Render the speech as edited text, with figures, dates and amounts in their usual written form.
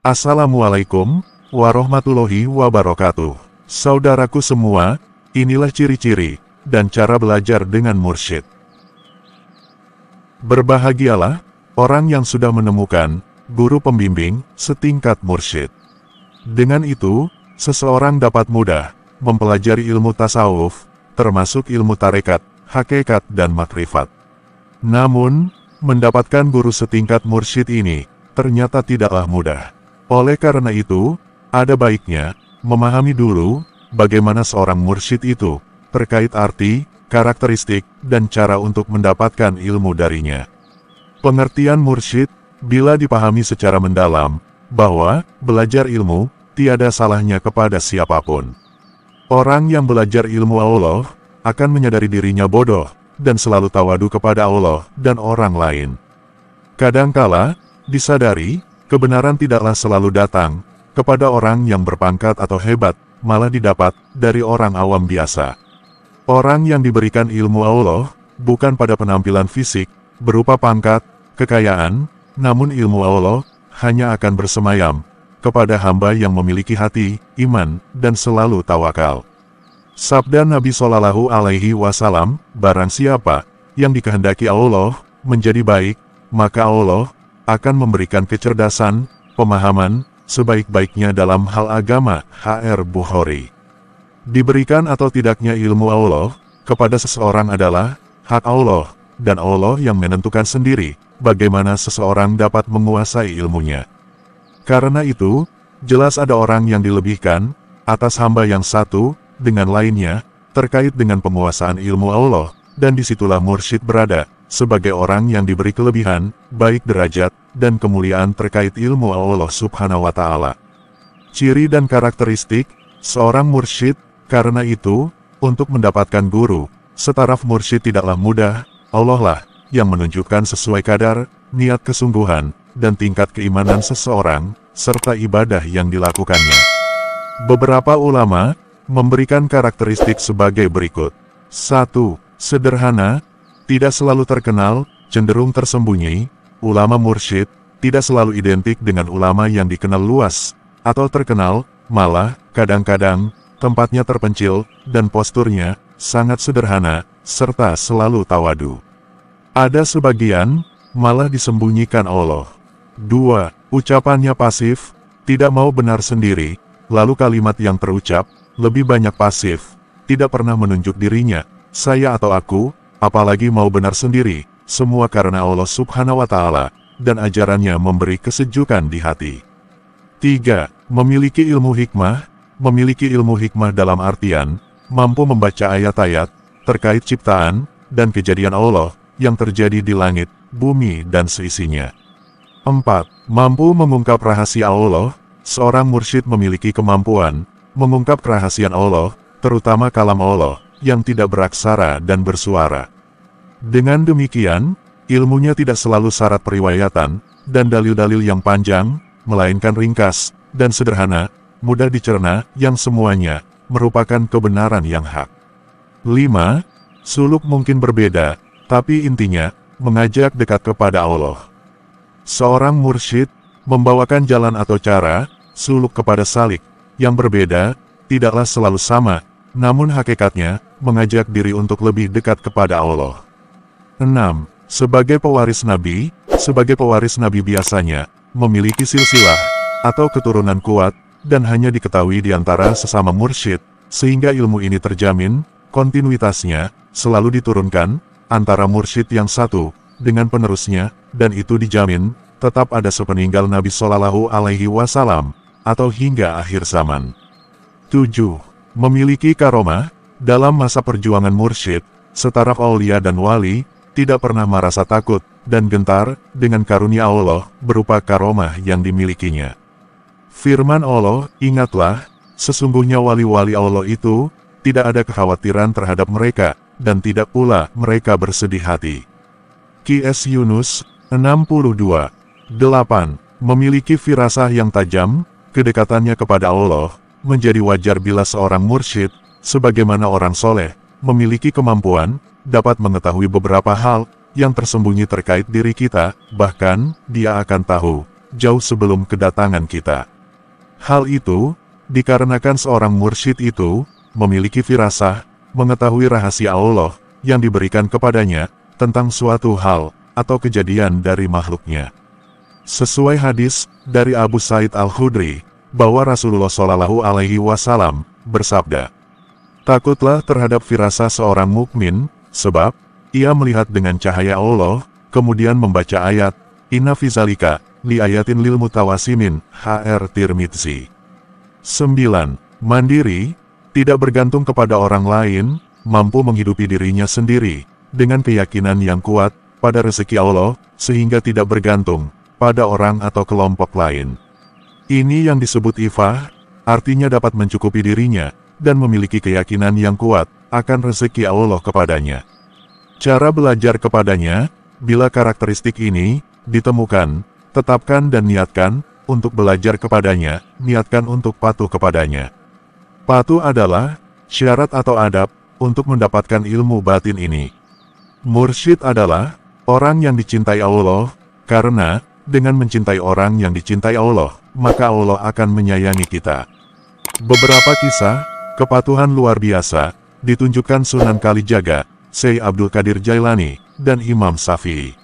Assalamualaikum warahmatullahi wabarakatuh. Saudaraku semua, inilah ciri-ciri dan cara belajar dengan mursyid. Berbahagialah orang yang sudah menemukan guru pembimbing setingkat mursyid. Dengan itu, seseorang dapat mudah mempelajari ilmu tasawuf, termasuk ilmu tarekat, hakikat dan makrifat. Namun, mendapatkan guru setingkat mursyid ini ternyata tidaklah mudah. Oleh karena itu, ada baiknya memahami dulu bagaimana seorang mursyid itu, terkait arti, karakteristik, dan cara untuk mendapatkan ilmu darinya. Pengertian mursyid, bila dipahami secara mendalam, bahwa belajar ilmu tiada salahnya kepada siapapun. Orang yang belajar ilmu Allah akan menyadari dirinya bodoh dan selalu tawadu kepada Allah dan orang lain. Kadangkala disadari kebenaran tidaklah selalu datang kepada orang yang berpangkat atau hebat, malah didapat dari orang awam biasa. Orang yang diberikan ilmu Allah bukan pada penampilan fisik berupa pangkat, kekayaan, namun ilmu Allah hanya akan bersemayam kepada hamba yang memiliki hati, iman, dan selalu tawakal. Sabda Nabi Shallallahu Alaihi Wasallam, barang siapa yang dikehendaki Allah menjadi baik, maka Allah akan memberikan kecerdasan, pemahaman, sebaik-baiknya dalam hal agama. H.R. Bukhari. Diberikan atau tidaknya ilmu Allah kepada seseorang adalah hak Allah, dan Allah yang menentukan sendiri bagaimana seseorang dapat menguasai ilmunya. Karena itu, jelas ada orang yang dilebihkan atas hamba yang satu dengan lainnya terkait dengan penguasaan ilmu Allah, dan disitulah mursyid berada sebagai orang yang diberi kelebihan, baik derajat, dan kemuliaan terkait ilmu Allah Subhanahu wa Ta'ala. Ciri dan karakteristik seorang mursyid, karena itu, untuk mendapatkan guru setaraf mursyid tidaklah mudah. Allah lah yang menunjukkan sesuai kadar, niat kesungguhan, dan tingkat keimanan seseorang, serta ibadah yang dilakukannya. Beberapa ulama memberikan karakteristik sebagai berikut. 1. Sederhana, tidak selalu terkenal, cenderung tersembunyi. Ulama mursyid tidak selalu identik dengan ulama yang dikenal luas atau terkenal, malah kadang-kadang tempatnya terpencil dan posturnya sangat sederhana serta selalu tawadu. Ada sebagian malah disembunyikan Allah. 2. Ucapannya pasif, tidak mau benar sendiri, lalu kalimat yang terucap lebih banyak pasif, tidak pernah menunjuk dirinya, saya atau aku, apalagi mau benar sendiri, semua karena Allah Subhanahu wa Ta'ala, dan ajarannya memberi kesejukan di hati. 3. Memiliki ilmu hikmah. Memiliki ilmu hikmah dalam artian, mampu membaca ayat-ayat terkait ciptaan dan kejadian Allah yang terjadi di langit, bumi, dan seisinya. 4. Mampu mengungkap rahasia Allah. Seorang mursyid memiliki kemampuan mengungkap kerahasiaan Allah, terutama kalam Allah, yang tidak beraksara dan bersuara. Dengan demikian, ilmunya tidak selalu syarat periwayatan dan dalil-dalil yang panjang, melainkan ringkas dan sederhana, mudah dicerna, yang semuanya merupakan kebenaran yang hak. 5. Suluk mungkin berbeda, tapi intinya mengajak dekat kepada Allah. Seorang mursyid membawakan jalan atau cara suluk kepada salik yang berbeda, tidaklah selalu sama, namun hakikatnya mengajak diri untuk lebih dekat kepada Allah. 6. Sebagai pewaris Nabi biasanya memiliki silsilah atau keturunan kuat, dan hanya diketahui di antara sesama mursyid, sehingga ilmu ini terjamin, kontinuitasnya selalu diturunkan antara mursyid yang satu dengan penerusnya, dan itu dijamin tetap ada sepeninggal Nabi Shallallahu Alaihi Wasallam atau hingga akhir zaman. 7. Memiliki karomah. Dalam masa perjuangan mursyid, setaraf aulia dan wali tidak pernah merasa takut dan gentar dengan karunia Allah berupa karomah yang dimilikinya. Firman Allah, ingatlah, sesungguhnya wali-wali Allah itu tidak ada kekhawatiran terhadap mereka, dan tidak pula mereka bersedih hati. Qs Yunus 62. 8. Memiliki firasah yang tajam. Kedekatannya kepada Allah menjadi wajar bila seorang mursyid, sebagaimana orang soleh, memiliki kemampuan dapat mengetahui beberapa hal yang tersembunyi terkait diri kita, bahkan dia akan tahu jauh sebelum kedatangan kita. Hal itu, dikarenakan seorang mursyid itu, memiliki firasah, mengetahui rahasia Allah, yang diberikan kepadanya, tentang suatu hal, atau kejadian dari makhluknya. Sesuai hadis, dari Abu Sa'id Al-Khudri, bahwa Rasulullah Shallallahu Alaihi Wasallam, bersabda, "Takutlah terhadap firasah seorang mukmin, sebab, ia melihat dengan cahaya Allah, kemudian membaca ayat, Inna fizalika, li ayatin lil mutawasimin, H.R. Tirmidzi." 9. Mandiri, tidak bergantung kepada orang lain, mampu menghidupi dirinya sendiri, dengan keyakinan yang kuat, pada rezeki Allah, sehingga tidak bergantung, pada orang atau kelompok lain. Ini yang disebut ifah, artinya dapat mencukupi dirinya, dan memiliki keyakinan yang kuat, akan rezeki Allah kepadanya. Cara belajar kepadanya, bila karakteristik ini, ditemukan, tetapkan dan niatkan, untuk belajar kepadanya, niatkan untuk patuh kepadanya. Patuh adalah, syarat atau adab, untuk mendapatkan ilmu batin ini. Mursyid adalah, orang yang dicintai Allah, karena, dengan mencintai orang yang dicintai Allah, maka Allah akan menyayangi kita. Beberapa kisah, kepatuhan luar biasa, ditunjukkan Sunan Kalijaga, Syekh Abdul Qadir Jailani, dan Imam Syafi'i.